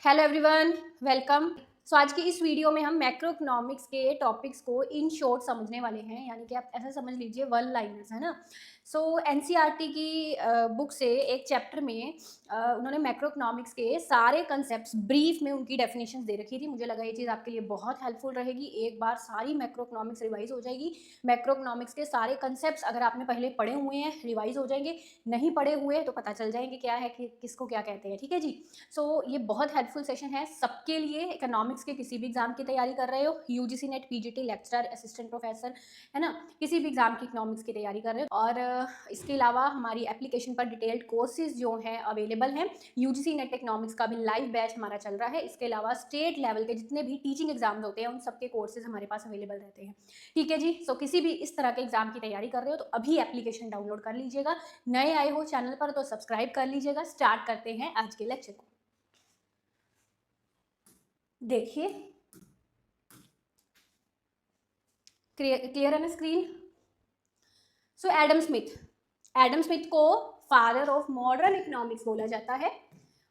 Hello everyone, welcome. सो आज की इस वीडियो में हम मैक्रो इकोनॉमिक्स के टॉपिक्स को इन शॉर्ट समझने वाले हैं, यानी कि आप ऐसा समझ लीजिए वन लाइनर्स, है ना। सो एनसीईआरटी की बुक से एक चैप्टर में उन्होंने मैक्रो इकोनॉमिक्स के सारे कंसेप्ट्स ब्रीफ में उनकी डेफिनेशंस दे रखी थी। मुझे लगा ये चीज़ आपके लिए बहुत हेल्पफुल रहेगी। एक बार सारी मैक्रो इकोनॉमिक्स रिवाइज हो जाएगी। मैक्रो इकोनॉमिक्स के सारे कंसेप्ट्स अगर आपने पहले पढ़े हुए हैं रिवाइज हो जाएंगे, नहीं पढ़े हुए तो पता चल जाएंगे क्या है कि किसको क्या कहते हैं। ठीक है जी। सो ये बहुत हेल्पफुल सेशन है सबके लिए। इकोनॉमिक्स के किसी भी एग्जाम की तैयारी कर रहे हो, UGC net, PGT, lecturer, assistant professor, है ना, किसी भी एग्जाम की इकोनॉमिक्स की तैयारी कर रहे हो। और इसके अलावा हमारी एप्लीकेशन पर डिटेल्ड कोर्सेज जो हैं अवेलेबल हैं। यूजीसी नेट इकोनॉमिक्स का भी लाइव बैच हमारा चल रहा है। इसके अलावा स्टेट लेवल के जितने भी टीचिंग एग्जाम्स होते हैं उन सबके कोर्सेज हमारे पास अवेलेबल रहते हैं। ठीक है जी। सो किसी भी इस तरह के एग्जाम की तैयारी कर रहे हो तो अभी एप्लीकेशन डाउनलोड कर लीजिएगा। नए आए हो चैनल पर तो सब्सक्राइब कर लीजिएगा। स्टार्ट करते हैं आज के लेक्चर को। देखिए, क्लियर है ना स्क्रीन। सो एडम स्मिथ को फादर ऑफ मॉडर्न इकोनॉमिक्स बोला जाता है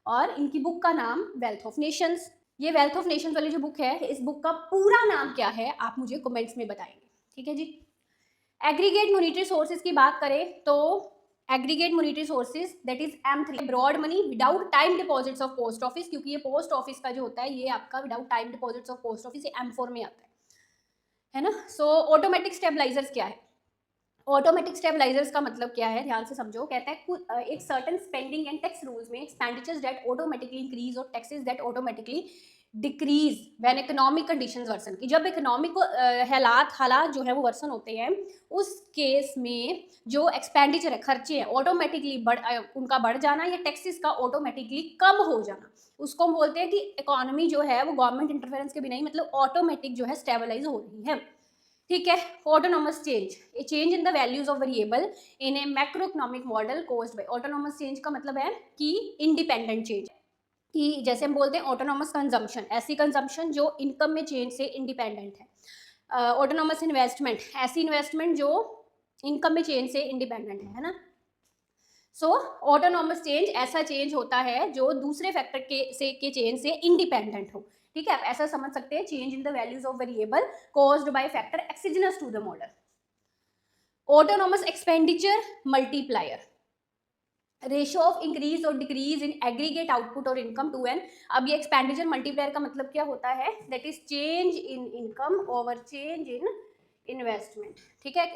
और इनकी बुक का नाम वेल्थ ऑफ नेशंस। ये वेल्थ ऑफ नेशंस वाली जो बुक है, इस बुक का पूरा नाम क्या है आप मुझे कमेंट्स में बताएंगे। ठीक है जी। एग्रीगेट मॉनेटरी सोर्सेज की बात करें तो aggregate monetary sources that is M3, broad money without time deposits of post office, क्योंकि ये पोस्ट ऑफिस का जो होता है ये आपका without time deposits of post office, ये M4 में आता है ना। सो ऑटोमेटिक स्टेबलाइजर्स क्या है? ऑटोमेटिक स्टेबलाइजर्स का मतलब क्या है, ध्यान से समझो। कहता है एक certain spending and tax rules में एक्सपेंडिचर्स दैट ऑटोमेटिकली इंक्रीज और taxes that automatically decrease when economic conditions worsen, की जब इकोनॉमिक हालात जो है वो वर्सन होते हैं उस केस में जो एक्सपेंडिचर है, खर्चे हैं, ऑटोमेटिकली उनका बढ़ जाना या टैक्सेस का ऑटोमेटिकली कम हो जाना, उसको हम बोलते हैं कि इकोनॉमी जो है वो गवर्नमेंट इंटरफेरेंस के बिना ही मतलब ऑटोमेटिक जो है स्टेबलाइज हो रही है। ठीक है। Autonomous change, A change in the values of variable in A macro economic model caused by. Autonomous change का मतलब है कि इंडिपेंडेंट चेंज, कि जैसे हम बोलते हैं ऑटोनोमस कंजम्पशन, ऐसी कंजम्पशन जो इनकम में चेंज से इंडिपेंडेंट है। ऑटोनोमस इन्वेस्टमेंट, ऐसी इन्वेस्टमेंट जो इनकम में चेंज से इंडिपेंडेंट है ना। सो ऑटोनोमस चेंज ऐसा चेंज होता है जो दूसरे फैक्टर के चेंज से इंडिपेंडेंट हो। ठीक है, आप ऐसा समझ सकते हैं, change in the values of variable caused by factor exogenous to the model. Autonomous expenditure multiplier, ratio of increase और डिक्रीज इन एग्रीगेट आउटपुट और इनकम टू एन। अब ये एक्सपेंडिचर मल्टीप्लायर का मतलब क्या होता है? That is change in income over change in investment. ठीक है।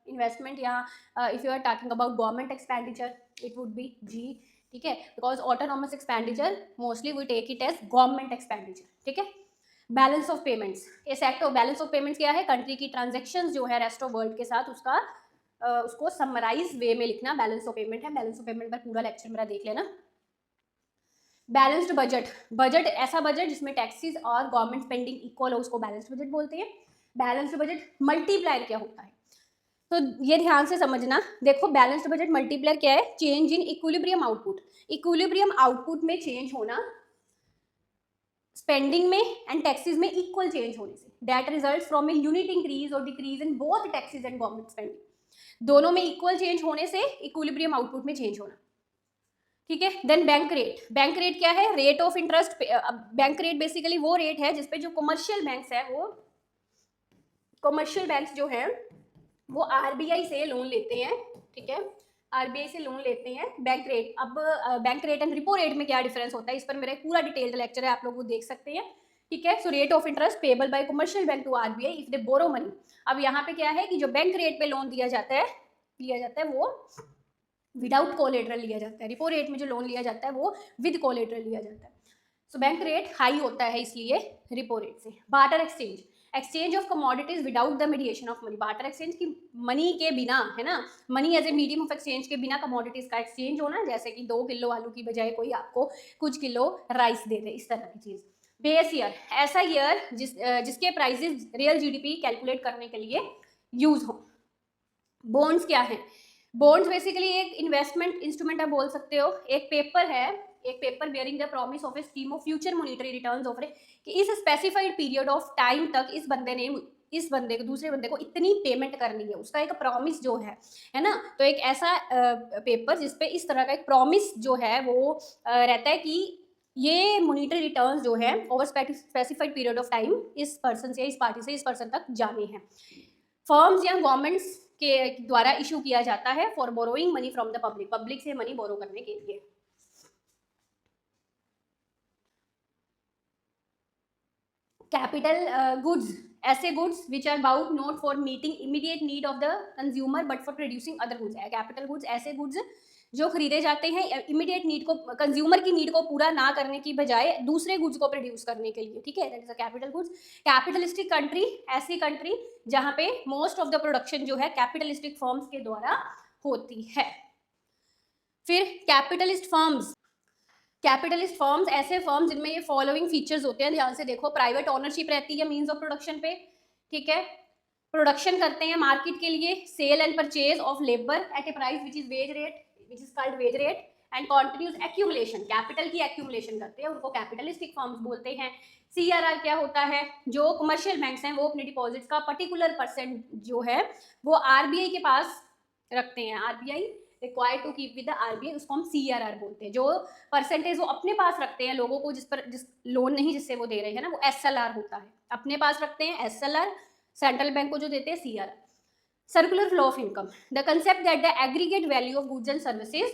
इन्वेस्टमेंट या if you are talking about government expenditure it would be G. ठीक है, because autonomous expenditure mostly we take it as government expenditure. ठीक है। Balance of payments, ये sect of balance of payments क्या है? कंट्री की transaction जो है रेस्ट ऑफ वर्ल्ड के साथ उसका उसको समराइज वे में लिखना बैलेंस ऑफ पेमेंट है। बैलेंस ऑफ पेमेंट पर पूरा लेक्चर मेरा देख लेना। बैलेंस्ड बजट, बजट ऐसा बजट जिसमें टैक्सेस और गवर्नमेंट स्पेंडिंग इक्वल हो, उसको बैलेंस्ड बजट बोलते हैं। बैलेंस्ड बजट मल्टीप्लायर क्या होता है? तो ये ध्यान से समझना। देखो, बैलेंस्ड बजट मल्टीप्लायर क्या है? Change in equilibrium output, equilibrium output में चेंज होना स्पेंडिंग में एंड टैक्सेस में इक्वल चेंज होने से, that results from a unit increase और decrease in both taxes and government spending, दोनों में इक्वल चेंज होने से इक्विलिब्रियम आउटपुट में चेंज होना। ठीक है। Then bank rate, bank rate क्या है? Rate of interest. Bank rate basically वो रेट है जिसपे जो कमर्शियल बैंक्स है वो कमर्शियल बैंक्स जो है वो आरबीआई से लोन लेते हैं। ठीक है, आरबीआई से लोन लेते हैं। बैंक रेट, अब bank rate and repo rate में क्या डिफरेंस होता है इस पर मेरा पूरा डिटेल्ड लेक्चर है, आप लोग वो देख सकते हैं। ठीक है। So rate of interest payable by commercial bank to RBI if they borrow money. अब यहाँ पे क्या है कि जो बैंक रेट पे लोन लिया जाता है वो विदाउट कोलेटरल लिया जाता है। रिपो रेट में जो लोन लिया जाता है वो विद कोलेटरल लिया जाता है। सो बैंक रेट हाई होता है इसलिए रिपो रेट से। Barter exchange, exchange of commodities without the mediation of money. Barter exchange की मनी के बिना, है ना, money as a medium of exchange के बिना कमोडिटीज का एक्सचेंज होना, जैसे कि 2 किलो आलू की बजाय कोई आपको कुछ किलो राइस दे दे, इस तरह की चीज। बेस ईयर, ऐसा ईयर जिसके प्राइसेस रियल जीडीपी कैलकुलेट करने के लिए यूज हो। बॉन्ड्स क्या है? बॉन्ड्स बेसिकली एक इन्वेस्टमेंट इंस्ट्रूमेंट आप बोल सकते हो। एक पेपर है, एक paper bearing the promise of A scheme of future monetary returns of कि इस स्पेसिफाइड पीरियड ऑफ टाइम तक इस बंदे को दूसरे बंदे को इतनी पेमेंट करनी है, उसका एक प्रॉमिस जो है ना। तो एक ऐसा पेपर जिसपे इस तरह का एक प्रॉमिस जो है वो रहता है कि ये मॉनिटरी रिटर्न्स जो है over specified period of time इस पर्सन से, इस पार्टी से इस पर्सन तक जाने हैं। फर्म्स या गवर्नमेंट्स के द्वारा इशू किया जाता है for borrowing money from the public, public से मनी बोरो करने के लिए। कैपिटल गुड्स, ऐसे goods which are bought not for meeting immediate need of the consumer but for producing other goods. Capital goods ऐसे goods जो खरीदे जाते हैं इमीडिएट नीड को, कंज्यूमर की नीड को पूरा ना करने की बजाय दूसरे गुड्स को प्रोड्यूस करने के लिए, ठीक है, that is a capital goods. Capitalistic country, ऐसी कंट्री जहां पे मोस्ट ऑफ द प्रोडक्शन जो है कैपिटलिस्टिक फर्म्स के द्वारा होती है। फिर कैपिटलिस्ट फर्म्स, कैपिटलिस्ट फर्म्स ऐसे फर्म्स जिनमें ये फॉलोइंग फीचर्स होते हैं, ध्यान से देखो। प्राइवेट ओनरशिप रहती है मीन्स ऑफ प्रोडक्शन पे, ठीक है, प्रोडक्शन करते हैं मार्केट के लिए, sale and purchase of labour at a price which is wage rate, which is called wage rate, and continuous accumulation, capital की एक्यूमुलेशन करते हैं, उनको कैपिटलिस्टिक फर्म्स बोलते हैं। CRR क्या होता है, जो कमर्शियल बैंक्स हैं वो अपने डिपॉजिट्स का पर्टिकुलर परसेंट जो है वो RBI के पास रखते हैं, RBI required to keep with the RBI, उसको हम CRR बोलते हैं। जो परसेंटेज वो अपने पास रखते हैं लोगों को, जिस लोन नहीं जिससे वो दे रहे हैं ना, वो SLR होता है, अपने पास रखते हैं SLR, सेंट्रल बैंक को जो देते हैं CRR। Circular flow of income, the concept that the aggregate value of goods and services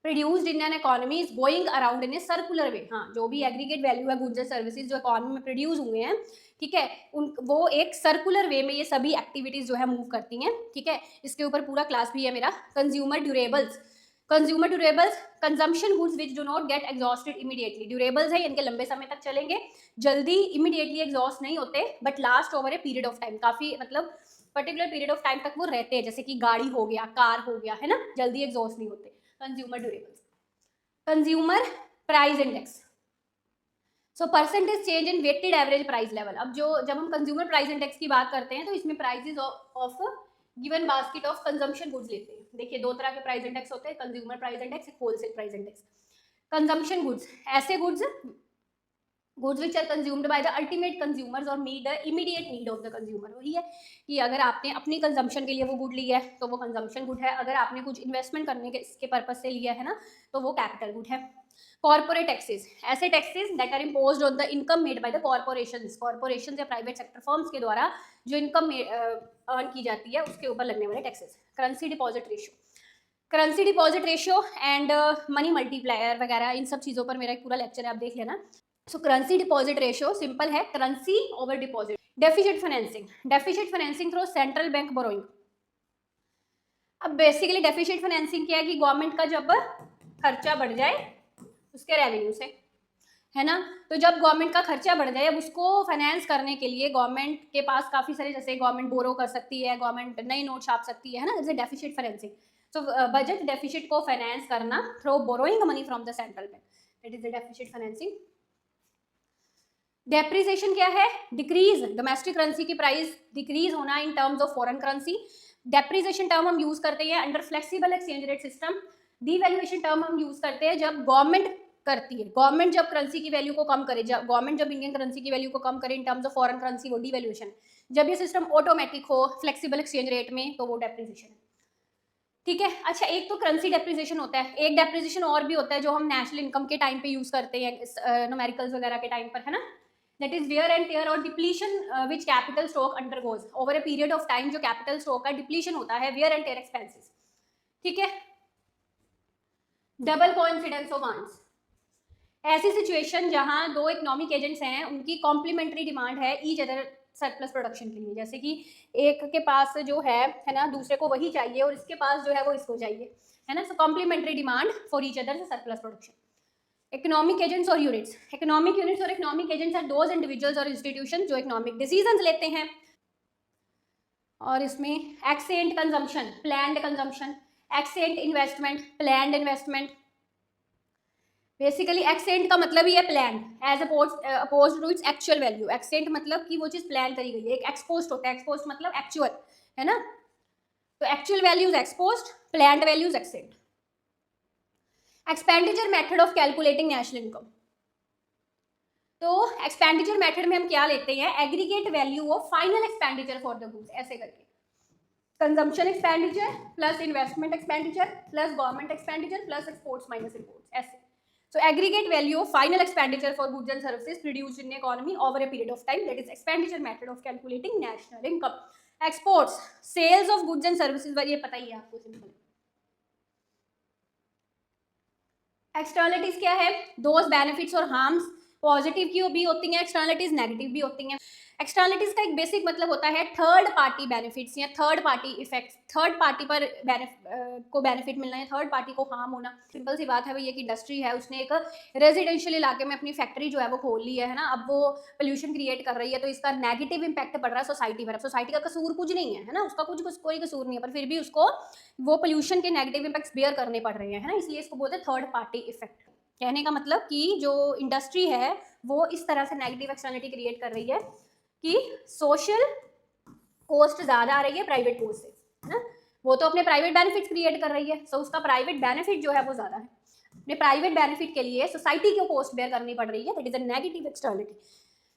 produced in an economy is going around in a circular way. हाँ, जो भी एग्रीगेट वैल्यू है goods and services जो economy में produce हुए हैं, ठीक है, वो एक सर्कुलर वे में ये सभी एक्टिविटीज जो है मूव करती हैं, ठीक है। इसके ऊपर पूरा क्लास भी है मेरा। Consumer durables, consumer durables consumption goods which do not get exhausted immediately. Durables है, इनके लंबे समय तक चलेंगे, जल्दी इमीडिएटली एग्जॉस्ट नहीं होते, but last over a period of time, काफी मतलब पर्टिकुलर पीरियड ऑफ टाइम तक वो रहते हैं, जैसे कि गाड़ी हो गया, कार हो गया, है ना, जल्दी एग्जॉस्ट नहीं होते। Consumer durables. Consumer price index, so percentage change in weighted average price level. अब जब हम कंज्यूमर प्राइस इंडेक्स की बात करते हैं तो इसमें prices of given basket of consumption goods लेते हैं। देखिए, दो तरह के प्राइस इंडेक्स होते हैं, कंज्यूमर प्राइस इंडेक्स, एक wholesale price index. Consumption goods, ऐसे goods which are consumed by the ultimate consumers और meet the immediate need of the consumer. वही है कि अगर आपने अपनी कंजम्पशन के लिए वो गुड लिया है तो वो कंजम्पशन गुड है, अगर आपने कुछ इन्वेस्टमेंट करने के इसके पर्पज से लिया है ना तो वो कैपिटल गुड है। कॉर्पोरेट टैक्सेस, ऐसे taxes that are imposed on the income made by the corporations, corporations या प्राइवेट सेक्टर फर्म्स के द्वारा जो इनकम अर्न की जाती है उसके ऊपर लगने वाले taxes. Currency deposit ratio, currency deposit ratio and money multiplier वगैरह, इन सब चीज़ों पर मेरा एक पूरा लेक्चर है, आप देख लेना। So currency deposit ratio simple है, currency over deposit. Deficit financing, deficit financing through central bank borrowing. अब बेसिकली डेफिसिट फाइनेंसिंग क्या है कि गवर्नमेंट का जब खर्चा बढ़ जाए उसके रेवेन्यू से, है ना, तो जब गवर्नमेंट का खर्चा बढ़ जाए अब उसको फाइनेंस करने के लिए गवर्नमेंट के पास काफ़ी सारे, जैसे गवर्नमेंट बोरो कर सकती है, गवर्नमेंट नई नोट छाप सकती है ना, जैसे deficit financing. So budget deficit को फाइनेंस करना through borrowing money from the central bank, that is the deficit financing. Depreciation क्या है, डिक्रीज, डोमेस्टिक करेंसी की प्राइस डिक्रीज होना इन terms of foreign currency. Depreciation term हम यूज करते हैं under flexible exchange rate system. Devaluation term हम use करते हैं जब गवर्नमेंट करती है, गवर्नमेंट जब करेंसी की वैल्यू को कम करे, जब गवर्नमेंट जब इंडियन करेंसी की वैल्यू को कम करे इन टर्म्स ऑफ फॉरेन करेंसी, वो डिवैल्यूएशन। जब ये सिस्टम ऑटोमेटिक हो फ्लेक्सिबल एक्सचेंज रेट में तो वो डेप्रिसिएशन, ठीक है। अच्छा, एक तो करेंसी डेप्रिसिएशन होता है, एक डेप्रिसिएशन और भी होता है जो हम नेशनल इनकम के टाइम पे यूज करते हैं, न्यूमेरिकल्स वगैरह के टाइम पर, है ना, that is wear and tear और depletion which capital stock undergoes over a period of time. जो कैपिटल स्टॉक का डिप्लीशन होता है, वेयर एंड टेयर एक्सपेंसेस, ठीक है। डबल कोइंसिडेंस ऑफ वांट्स, ऐसी सिचुएशन जहां दो इकोनॉमिक एजेंट्स हैं, उनकी कॉम्प्लीमेंट्री डिमांड है ईच अदर सरप्लस प्रोडक्शन के लिए, जैसे कि एक के पास जो है ना, दूसरे को वही चाहिए और इसके पास जो है वो इसको चाहिए, है ना। So complementary demand for each other surplus production. Economic agents और यूनिट्स, इकोनॉमिक यूनिट्स और economic agents are those individuals और इंस्टीट्यूशन जो इकोनॉमिक डिसीजंस लेते हैं। और इसमें ex ante consumption, planned consumption, ex ante investment, planned investment. Basically ex ante का मतलब ही है plan as opposed to its actual value. Ex ante मतलब कि वो चीज प्लान करी गई है, एक एक्सपोज्ड होता है, एक्सपोज्ड मतलब एक्चुअल, है ना, तो actual values exposed, planned values accent. Expenditure method of calculating national income, तो एक्सपेंडिचर मेथड में हम क्या लेते हैं, aggregate value of final expenditure for the goods, ऐसे करके consumption expenditure plus investment expenditure plus government expenditure plus exports minus imports, ऐसे। So aggregate value of final expenditure for goods and services produced in the economy over a period of time, that is expenditure method of calculating national income. Exports, sales of goods and services, ये पता ही है आपको simple. Externalities क्या है? Those benefits और harms, positive की भी होती हैं एक्सटर्नलिटीज, नेगेटिव भी होती हैं. एक्सटर्नलिटीज का एक बेसिक मतलब होता है थर्ड पार्टी बेनिफिट्स या third party effects, third party पर को बेनिफिट मिलना है, थर्ड पार्टी को हार्म होना. सिंपल सी बात है भाई, एक इंडस्ट्री है, उसने एक रेजिडेंशियल इलाके में अपनी फैक्ट्री जो है वो खोल ली है ना, अब वो पोल्यूशन क्रिएट कर रही है, तो इसका नेगेटिव इंपैक्ट पड़ रहा है सोसाइटी पर. अब सोसाइटी का कसूर कुछ नहीं है ना, उसका कुछ कोई कसूर नहीं है, पर फिर भी उसको वो पोल्यूशन के नेगेटिव इंपैक्ट्स बेयर करने पड़ रहे हैं, है ना, इसलिए इसको बोलते हैं थर्ड पार्टी इफेक्ट. कहने का मतलब कि जो इंडस्ट्री है वो इस तरह से नेगेटिव एक्सटर्नलिटी क्रिएट कर रही है कि सोशल कॉस्ट ज़्यादा आ रही है प्राइवेट कॉस्ट से, है ना. वो तो अपने प्राइवेट बेनिफिट क्रिएट कर रही है, सो उसका प्राइवेट बेनिफिट जो है वो ज़्यादा है. अपने प्राइवेट बेनिफिट के लिए सोसाइटी को कॉस्ट बेयर करनी पड़ रही है, that is a negative externality.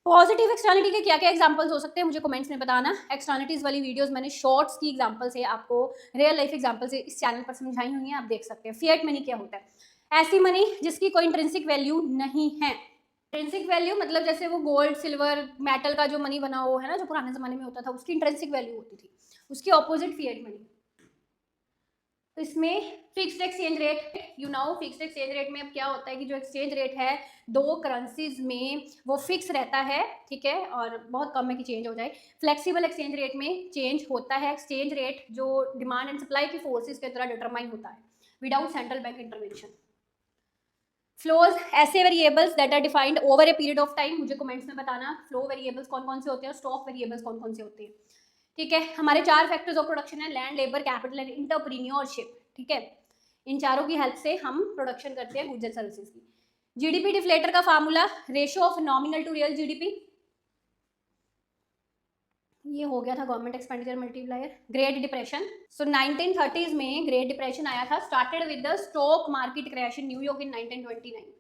Positive externality के क्या क्या एग्जांपल्स हो सकते हैं मुझे कमेंट्स में बताना. एक्सटर्नलिटीज वाली वीडियोस मैंने शॉर्ट्स की एग्जांपल से, आपको रियल लाइफ एग्जांपल से इस चैनल पर समझाई हुई हैं, आप देख सकते हैं. फिएट मनी क्या होता है? ऐसी मनी जिसकी कोई इंट्रिंसिक वैल्यू नहीं है. इंट्रिंसिक वैल्यू मतलब जैसे वो गोल्ड, सिल्वर, मेटल का जो मनी बना हो है ना, जो पुराने जमाने में होता था, उसकी इंट्रिंसिक वैल्यू होती थी. उसकी ऑपोजिट फिएट मनी. तो इसमें fixed exchange rate, you know, fixed exchange rate में अब क्या होता है कि जो एक्सचेंज रेट है दो करेंसीज में वो फिक्स रहता है, ठीक है, और बहुत कम है कि चेंज हो जाए. फ्लेक्सिबल एक्सचेंज रेट में चेंज होता है. एक्सचेंज रेट जो डिमांड एंड सप्लाई की फोर्सेस के द्वारा डिटरमाइन होता है without central bank intervention. Flows, ऐसे variables that are defined over a period of time. मुझे कमेंट्स में बताना फ्लो वेरिएबल्स कौन कौन से होते हैं और स्टॉक वेरिएबल्स कौन कौन से होते हैं. ठीक है, हमारे 4 फैक्टर्स ऑफ प्रोडक्शन है: land, labour, capital and entrepreneurship. ठीक है, इन चारों की हेल्प से हम प्रोडक्शन करते हैं गुड्स एंड सर्विसेज की. जीडीपी डिफ्लेटर का formula, ratio of nominal to real GDP. ये हो गया था government expenditure multiplier. Great depression, so 1930s में ग्रेट डिप्रेशन आया था, started with the stock market crash in New York in 1929.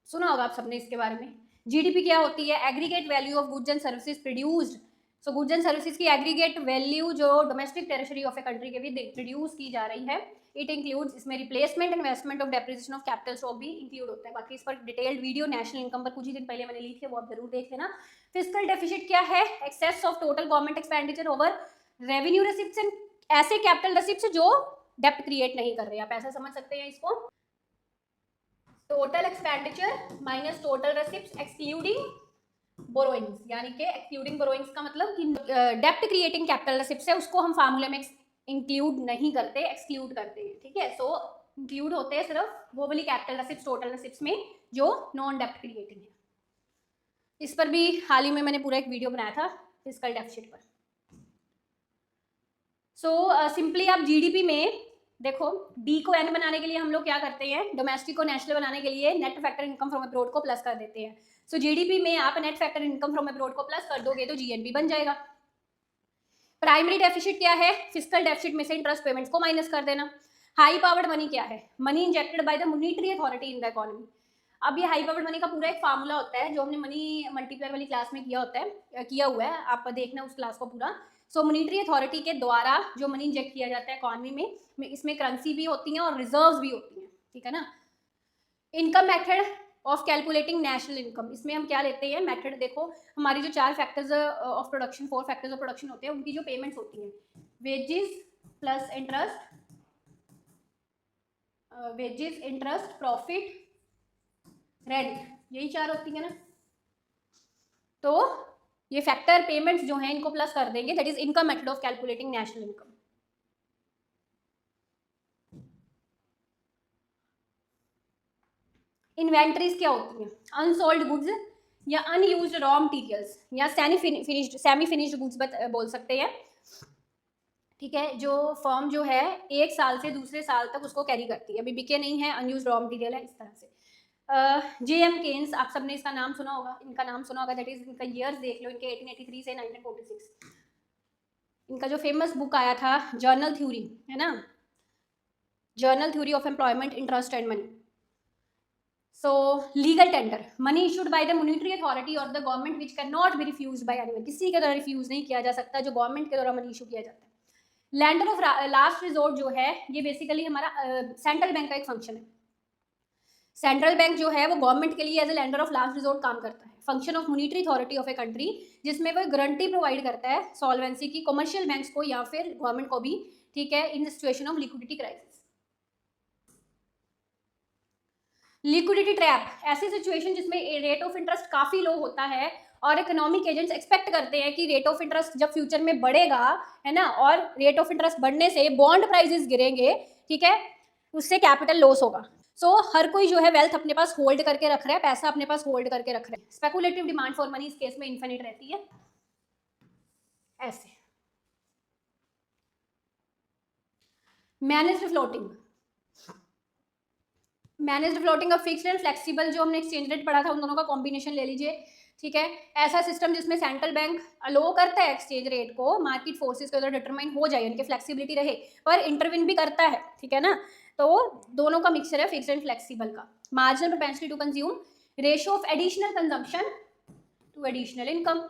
सुना होगा आप सबने इसके बारे में. जीडीपी क्या होती है? Aggregate value of goods and services produced. So goods and services की एग्रीगेट वैल्यू जो domestic territory of a country के भी प्रोड्यूस की जा रही है. इट इंक्लूड्स, इसमें replacement, investment of depreciation of capital stock भी इंक्लूड होता है. बाकी इस पर डिटेल्ड वीडियो नेशनल इनकम पर कुछ ही दिन पहले मैंने ली थी, वो आप जरूर देख लेना. फिस्कल डेफिसिट क्या है? Excess of total government expenditure over revenue receipts and ऐसे कैपिटल रिसिप्ट्स जो डेप्ट क्रिएट नहीं कर रहे. आप ऐसा समझ सकते हैं इसको, total expenditure minus total receipts excluding borrowings, यानी कि एक्सक्लूडिंग बोरोइंग्स का मतलब कि डेप्ट क्रिएटिंग कैपिटल रिसिप्ट्स है उसको हम फार्मूले में इंक्लूड नहीं करते, एक्सक्लूड करते हैं. ठीक है, सो इंक्लूड होते हैं सिर्फ वो वाली कैपिटल रिसिप्ट्स, टोटल रिसिप्ट्स में जो नॉन डेप्ट क्रिएटिंग है. इस पर भी हाल ही में मैंने पूरा एक वीडियो बनाया था फिस्कल डेफिसिट पर. सो सिंपली आप जीडीपी में देखो, डी को एन बनाने के लिए हम लोग क्या करते हैं, डोमेस्टिक को नेशनल बनाने के लिए net factor income from abroad को प्लस कर देते हैं. सो जीडीपी में आप net factor income from abroad को प्लस कर दोगे तो जीएनपी बन जाएगा. प्राइमरी डेफिसिट क्या है? फिस्कल डेफिसिट में से इंटरेस्ट पेमेंट्स को माइनस कर देना. हाई पावर्ड मनी क्या है? Money injected bye the monetary authority in the economy. अब ये हाई पावर्ड मनी का पूरा एक फार्मूला होता है जो हमने मनी मल्टीप्लायर वाली क्लास में किया हुआ है, आप देखना उस क्लास को पूरा. सो मॉनेटरी अथॉरिटी के द्वारा जो मनी इंजेक्ट किया जाता है इकोनॉमी में, इसमें करेंसी भी होती है और रिजर्व्स भी होती हैं. ठीक है ना. Income method of calculating national income, इसमें हम क्या लेते हैं मेथड. देखो, हमारी जो 4 factors of production, 4 factors of production होते हैं, उनकी जो पेमेंट्स होती हैं, wages plus interest, wages, interest, profit, rent, यही 4 होती है ना. तो ये फैक्टर पेमेंट्स जो हैं इनको प्लस कर देंगे, that is income method of calculating national income. Inventories क्या होती हैं? अनसोल्ड गुड्स या अनयूज्ड रॉ मटेरियल्स या सेमी फिनिश्ड गुड्स बोल सकते हैं. ठीक है, जो फर्म जो है एक साल से दूसरे साल तक उसको कैरी करती है, अभी बिके नहीं है, अनयूज्ड रॉ मटेरियल है, इस तरह से. जेएम केन्स, आप सबने इसका नाम सुना होगा, इनका नाम सुना होगा, दैट इज इनका ईयर्स देख लो, इनके 1883 से 1946. इनका जो फेमस बुक आया था जर्नल थ्योरी, है ना, general theory of employment, interest and money. So legal tender, money issued by the monetary authority और the government which can not be refuse by anyone, किसी के द्वारा रिफ्यूज नहीं किया जा सकता, जो गवर्नमेंट के द्वारा मनी इशू किया जाता है. लैंडर ऑफ लास्ट रिजोर्ट जो है, ये बेसिकली हमारा सेंट्रल बैंक का एक फंक्शन है. सेंट्रल बैंक जो है वो गवर्नमेंट के लिए as a lender of last resort काम करता है। Function of monetary authority of a country, जिसमें वो गारंटी प्रोवाइड करता है सॉल्वेंसी की कमर्शियल बैंक्स को या फिर गवर्नमेंट को भी, ठीक है, in situation of liquidity crisis. Liquidity trap, ऐसी सिचुएशन जिसमें रेट ऑफ इंटरेस्ट काफ़ी लो होता है और इकोनॉमिक एजेंट्स एक्सपेक्ट करते हैं कि रेट ऑफ इंटरेस्ट जब फ्यूचर में बढ़ेगा, है ना, और रेट ऑफ इंटरेस्ट बढ़ने से बॉन्ड प्राइसेस गिरेंगे, ठीक है, उससे कैपिटल लॉस होगा। सो हर कोई जो है वेल्थ अपने पास होल्ड करके रख रहा है, पैसा अपने पास होल्ड करके रख रहा है। स्पेकुलेटिव डिमांड फॉर मनी इस केस में इन्फिनिट रहती है। ऐसे मैनेज्ड फ्लोटिंग, मैनेज्ड फ्लोटिंग और फिक्स्ड एंड फ्लेक्सिबल, जो हमने एक्सचेंज रेट पढ़ा था उन दोनों का कॉम्बिनेशन ले लीजिए, ठीक है। ऐसा सिस्टम जिसमें सेंट्रल बैंक अलो करता है एक्सचेंज रेट को मार्केट फोर्सेस के द्वारा डिटरमाइन हो जाए, उनकी फ्लेक्सिबिलिटी रहे, पर इंटरविन भी करता है, ठीक है ना। तो दोनों का मिक्सचर है फिक्स्ड एंड फ्लेक्सिबल का। Marginal propensity to consume, ratio of additional consumption to additional income.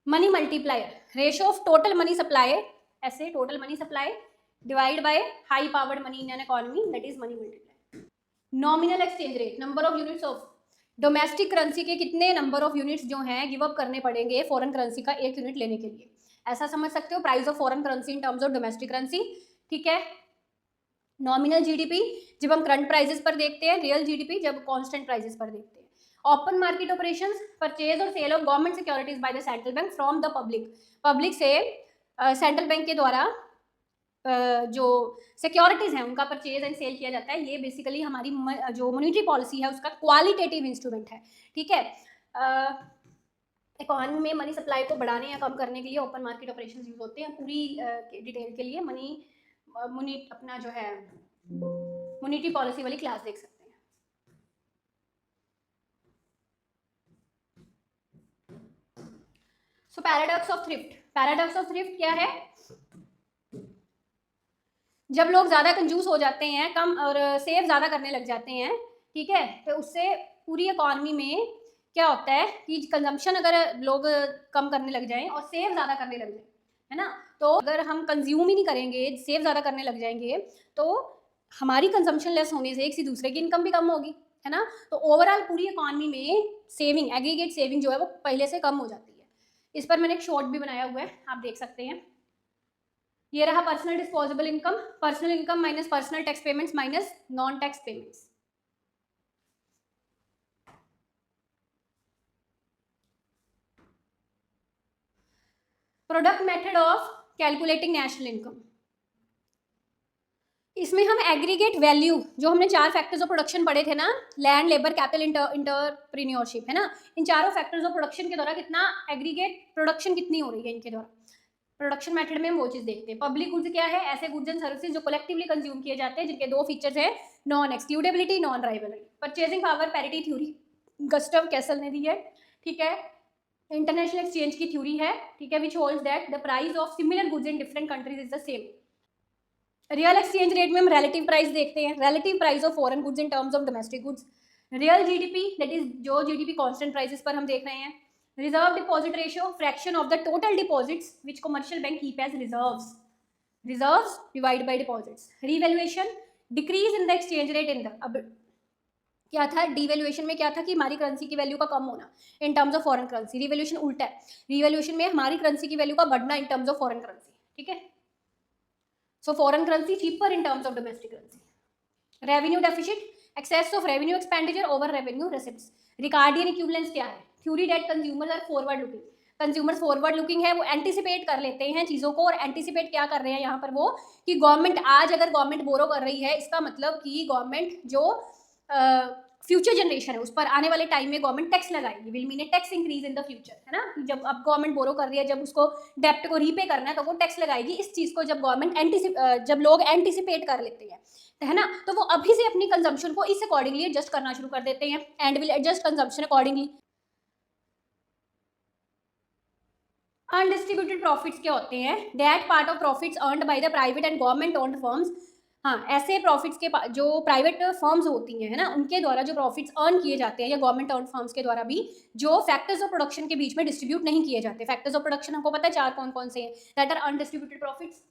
Money multiplier, ratio of total money supply, ऐसे total money supply divide by high powered money in an economy, that is money multiplier. Nominal exchange rate, number of units of domestic currency के कितने number of units जो हैं give up करने पड़ेंगे foreign currency का एक unit लेने के लिए, ऐसा समझ सकते हो, price of foreign currency in terms of domestic currency, ठीक है। नॉमिनल जीडीपी जब हम करंट प्राइसेस पर देखते हैं, रियल जीडीपी जब कांस्टेंट प्राइसेस पर देखते हैं। ओपन मार्केट ऑपरेशंस, परचेज और sale of government securities by the central bank from the public, public से सेंट्रल बैंक के द्वारा जो सिक्योरिटीज हैं उनका परचेज एंड सेल किया जाता है। ये बेसिकली हमारी जो मॉनेटरी पॉलिसी है उसका क्वालिटेटिव इंस्ट्रूमेंट है, ठीक है। इकोनॉमी में मनी सप्लाई को बढ़ाने या कम करने के लिए ओपन मार्केट ऑपरेशंस यूज होते हैं। पूरी डिटेल के लिए अपना जो है मॉनेटरी पॉलिसी वाली क्लास देख सकते हैं। So paradox of thrift, paradox of thrift क्या है? जब लोग ज़्यादा कंजूस हो जाते हैं, कम और सेव ज़्यादा करने लग जाते हैं, ठीक है, तो उससे पूरी इकॉनमी में क्या होता है कि कंजम्पशन अगर लोग कम करने लग जाएं और सेव ज़्यादा करने लग जाएं, है ना, तो अगर हम कंज्यूम ही नहीं करेंगे, सेव ज़्यादा करने लग जाएंगे, तो हमारी कंजम्पशन लेस होने से एक से दूसरे की इनकम भी कम होगी, है ना। तो ओवरऑल पूरी इकॉनमी में सेविंग, एग्रीगेट सेविंग जो है वो पहले से कम हो जाती है। इस पर मैंने एक शॉर्ट भी बनाया हुआ है, आप देख सकते हैं। ये रहा personal disposable income, personal income minus personal tax payments minus non tax payments. Product method of calculating national income, इसमें हम एग्रीगेट वैल्यू, जो हमने 4 फैक्टर्स ऑफ प्रोडक्शन पढ़े थे ना, लैंड, लेबर, कैपिटल, इंटरप्रेन्योरशिप, है ना, इन चारों फैक्टर्स ऑफ प्रोडक्शन के द्वारा कितना एग्रीगेट प्रोडक्शन कितनी हो रही है इनके द्वारा। प्रोडक्शन मेथड में हम वो चीज़ देखते हैं। पब्लिक गुड्स क्या है? ऐसे गुड्स एंड सर्विसेज जो कलेक्टिवली कंज्यूम किए जाते हैं, जिनके 2 फीचर्स हैं, non excludability, non rivalry. Purchasing power parity theory Gustav Cassel ने दी है, ठीक है। इंटरनेशनल एक्सचेंज की थ्योरी है, ठीक है, which holds that the price of similar goods in different countries is the same. Real exchange rate में हम रिलेटिव प्राइस देखते हैं, relative price of foreign goods in terms of domestic goods. Real GDP, that is जो GDP constant prices पर हम देख रहे हैं। Reserve deposit ratio, fraction of the total deposits which commercial bank keep as reserves, reserves divide by deposits. Revaluation, decrease in the exchange rate in the, अब क्या था devaluation में, क्या था कि हमारी करेंसी की वैल्यू का कम होना इन terms of foreign currency. Revaluation उल्टा है, रिवैल्यूएशन में हमारी करेंसी की वैल्यू का बढ़ना इन टर्म्स ऑफ फॉरेन करेंसी, ठीक है। So foreign currency cheaper in terms of domestic currency. Revenue deficit, excess of revenue expenditure over revenue receipts. Ricardian equivalence क्या है? Theory that consumers are forward looking. Consumers forward looking है, वो anticipate कर लेते हैं चीज़ों को, और एंटिसिपेट क्या कर रहे हैं यहाँ पर वो, कि गवर्नमेंट आज अगर गवर्नमेंट बोरो कर रही है, इसका मतलब कि गवर्नमेंट जो फ्यूचर जनरेशन है उस पर आने वाले टाइम में गवर्नमेंट टैक्स लगाएगी, will mean A tax increase in the future, है ना। जब अब गवर्नमेंट बोरो कर रही है, जब उसको डेप्ट को रीपे करना है तो वो टैक्स लगाएगी। इस चीज़ को जब गवर्नमेंट जब लोग एंटिसिपेट कर लेते हैं, है ना, तो वो अभी से अपनी कंजम्पशन को इस अकॉर्डिंगली एडजस्ट करना शुरू कर देते हैं, and will adjust consumption accordingly. Undistributed profits क्या होते हैं? That part of profits earned by the private and government owned firms, हाँ, ऐसे प्रॉफिट्स के जो प्राइवेट फर्म्स होती हैं, है ना, उनके द्वारा जो प्रॉफिट्स अर्न किए जाते हैं, या गवर्नमेंट ओन्ड फर्म्स के द्वारा भी, जो फैक्टर्स ऑफ प्रोडक्शन के बीच में डिस्ट्रीब्यूट नहीं किए जाते। फैक्टर्स ऑफ प्रोडक्शन हमको पता है 4 कौन कौन से हैं, that are undistributed profits.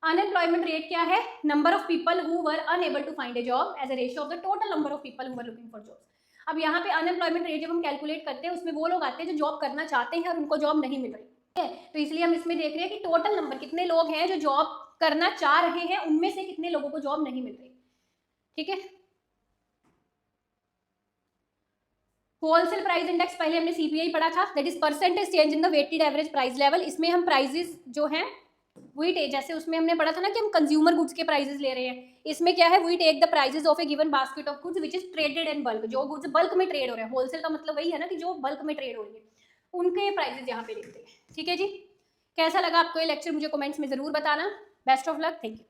Unemployment rate क्या है? Number of people who were unable to find a job as a ratio of the total number of people who were looking for jobs. अब यहाँ पे अनएम्प्लॉयमेंट रेट जब हम calculate करते हैं उसमें वो लोग आते हैं जो जॉब करना चाहते हैं और उनको जॉब नहीं मिल रही है, तो इसलिए हम इसमें देख रहे हैं कि टोटल नंबर कितने लोग हैं जो जॉब करना चाह रहे हैं, उनमें से कितने लोगों को जॉब नहीं मिल रही। ठीक है, होलसेल प्राइस इंडेक्स पहले हमने सीपीआई पढ़ा था, that is percentage change in the weighted average price level. इसमें हम प्राइसेस जो हैं वी टेक, जैसे उसमें हमने पढ़ा था ना कि हम कंज्यूमर गुड्स के प्राइसेस ले रहे हैं, इसमें क्या है, we take the prices of a given basket of goods which is traded in bulk. जो गुड्स बल्क में ट्रेड हो रहे हैं, होलसेल का मतलब वही है ना कि जो बल्क में ट्रेड हो रही है, उनके प्राइसेस यहाँ पे लिखते हैं। ठीक है जी, कैसा लगा आपको ये लेक्चर मुझे कमेंट्स में जरूर बताना। Best of luck, thank you.